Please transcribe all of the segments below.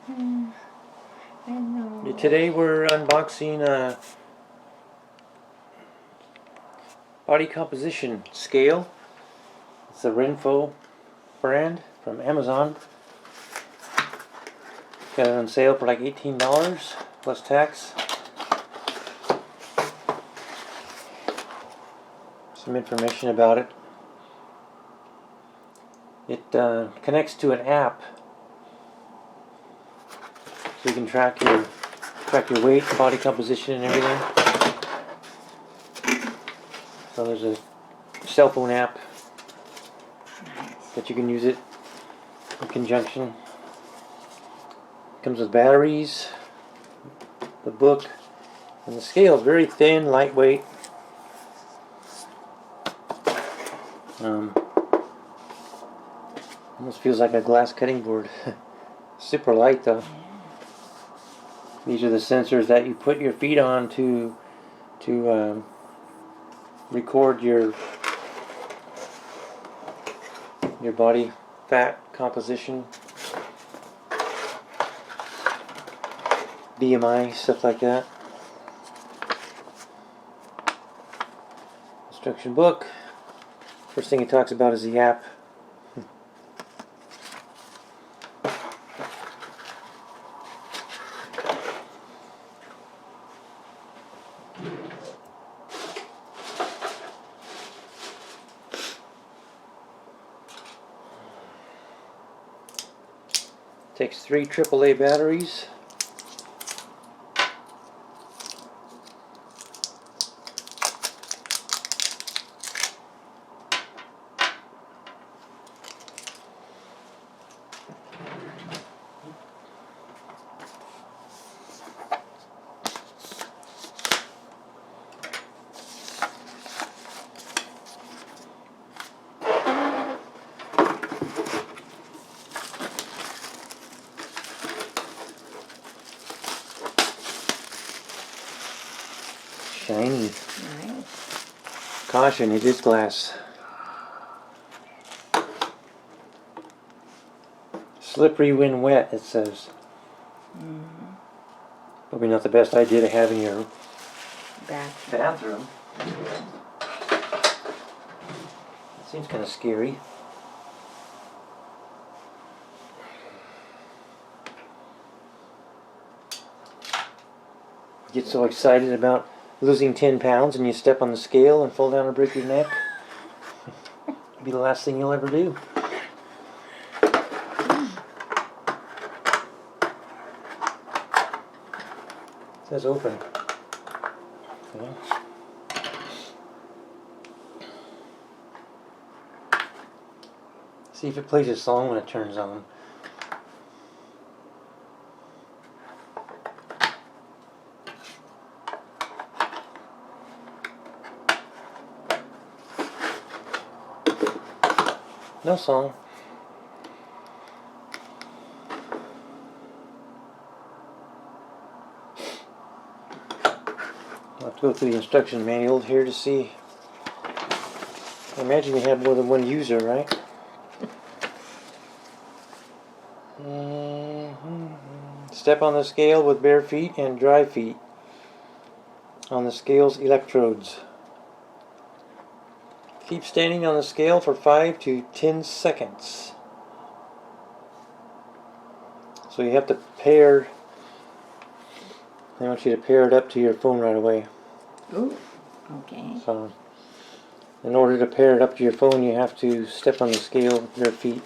I know. Today we're unboxing a body composition scale. It's a RENPHO brand from Amazon. Got it on sale for like $18 plus tax. Some information about it. It connects to an app, so you can track your weight, body composition, and everything. So there's a cell phone app that you can use it in conjunction. Comes with batteries, the book, and the scale is very thin, lightweight. Almost feels like a glass cutting board. Super light though. These are the sensors that you put your feet on to record your body fat composition, BMI, stuff like that. Instruction book. First thing it talks about is the app. Takes 3 AAA batteries. Shiny. Nice. Caution, it is glass. Slippery when wet, it says. Probably not the best idea to have in your bathroom. It seems kind of scary. You get so excited about losing 10 pounds and you step on the scale and fall down and break your neck. It'll be the last thing you'll ever do. It says open. Okay. See if it plays a song when it turns on. No song. I'll have to go through the instruction manual here to see. I imagine you have more than one user, right? Step on the scale with bare feet and dry feet on the scale's electrodes. Keep standing on the scale for 5 to 10 seconds. So you have to pair. I want you to pair it up to your phone right away. Ooh, okay. So, in order to pair it up to your phone, you have to step on the scale with bare feet.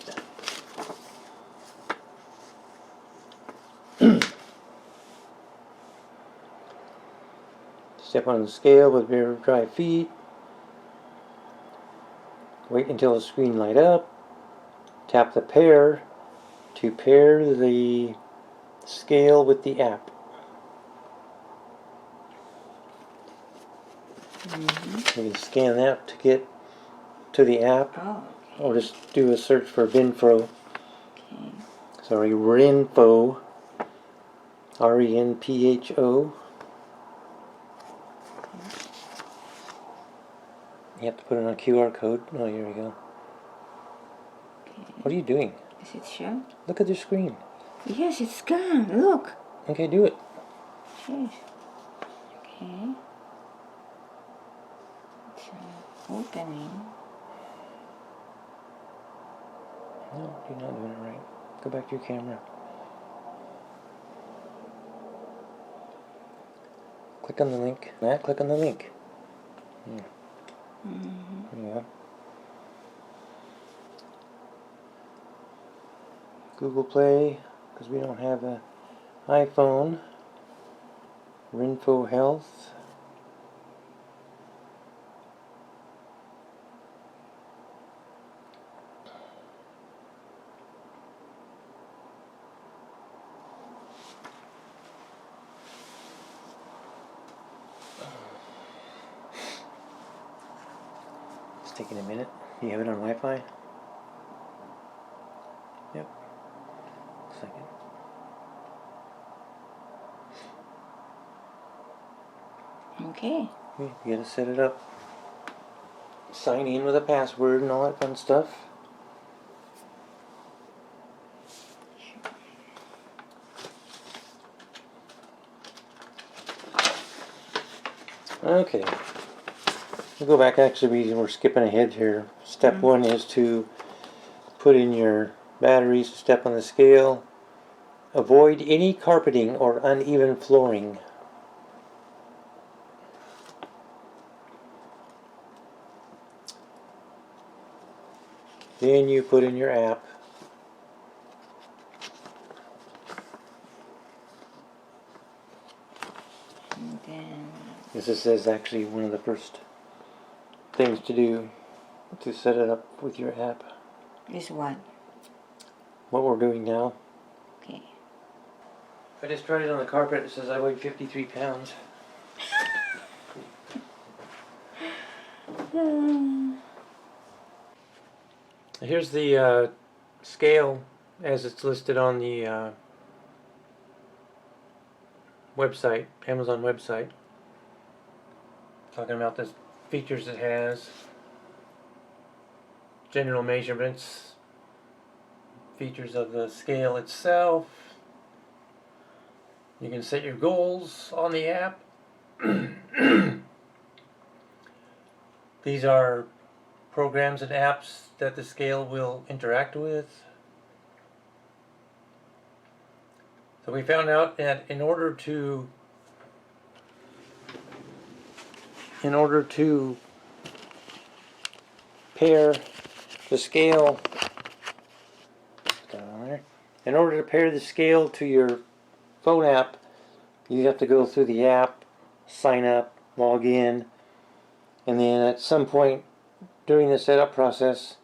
Step on the scale with bare dry feet. Wait until the screen light up. Tap the pair to pair the scale with the app. You can scan that to get to the app. Oh, okay. Or just do a search for RENPHO. Okay. Sorry, RENPHO. RENPHO. You have to put it on a QR code. Oh, here we go. Okay. What are you doing? Is it show? Look at the screen. Yes, it's gone. Look. Okay, do it. Jeez. Okay. It's opening. No, you're not doing it right. Go back to your camera. Click on the link. Matt, click on the link. Yeah. Yeah. Google Play, because we don't have an iPhone. RENPHO Health. It's taking a minute. You have it on Wi-Fi? Yep. Looks like it. Okay. You gotta set it up. Sign in with a password and all that fun stuff. Okay. We'll go back. Actually, we're skipping ahead here. Step one is to put in your batteries, step on the scale. Avoid any carpeting or uneven flooring. Then you put in your app. And then This is actually one of the first things to do to set it up with your app. this one. What we're doing now. Okay. I just tried it on the carpet. It says I weigh 53 pounds. Here's the scale as it's listed on the website, Amazon website. Talking about the features it has. General measurements. Features of the scale itself. You can set your goals on the app. These are programs and apps that the scale will interact with. So we found out that in order to pair the scale, in order to pair the scale to your phone app, you have to go through the app, sign up, log in, and then at some point during the setup process,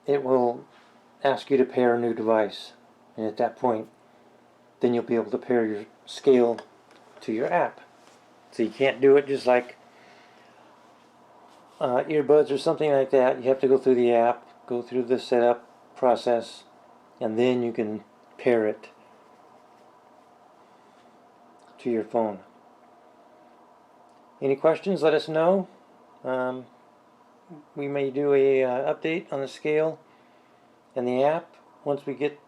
it will ask you to pair a new device. And at that point, then you'll be able to pair your scale to your app. So you can't do it just like earbuds or something like that. You have to go through the app, go through the setup process, and then you can pair it to your phone. Any questions? Let us know. We may do a update on the scale and the app once we get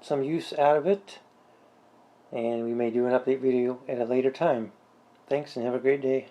some use out of it, and we may do an update video at a later time. Thanks and have a great day.